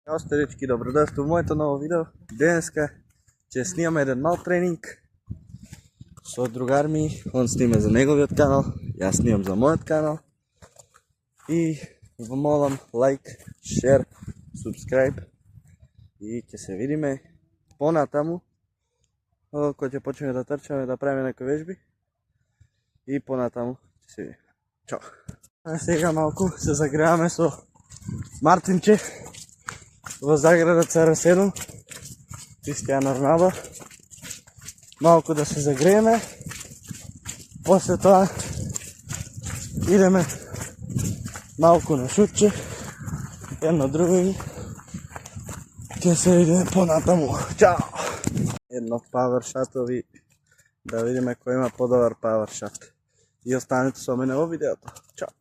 Ćao старички, добродошли во моето ново видео. Денеска ќе снимаме еден мал тренинг со другар ми, он снима за неговиот канал, јас снимам за мојот канал. И во молам лайк, шер, subscribe и ќе се видиме понатаму кога ќе почнеме да трчаме, да правиме некои вежби и понатаму ќе се видиме. Чао. Сега малку се загреваме со Мартинче во Заграда CR7, Кристијан Арнаба. Малку да се загрееме, после тоа идеме малку на шутче, едно друго и ќе се видиме понатаму. Чао! Едно пауершатови, да видиме кој има подобар пауершат. И останете со мене во видеото. Чао!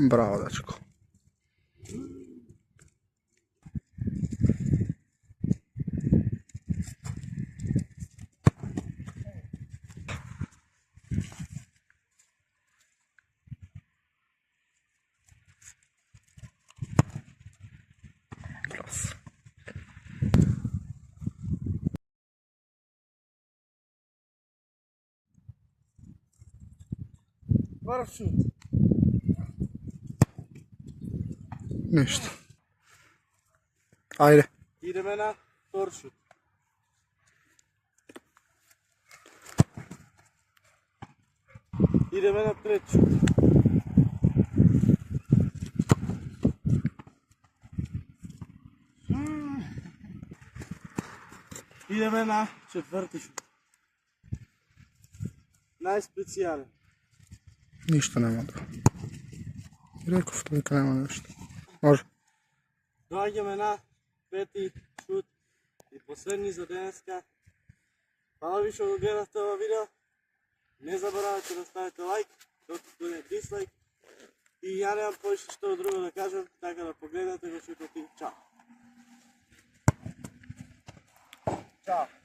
Браво, дечко. Клас. Парашут. Ништо. Ајде. Идеме на втор шут. Идеме на трет шут. Идеме на четврти шут. Најспецијален. Ништо нема да. Реков дека нема нешто. Може. Доаѓаме на пети шут и последни за денеска. Фала ви што го гледавте ова видео. Не заборавајте да ставите лайк, докато не дислайк. И ја немам поише што друго да кажам, така да погледнете го шутот и чао. Чао.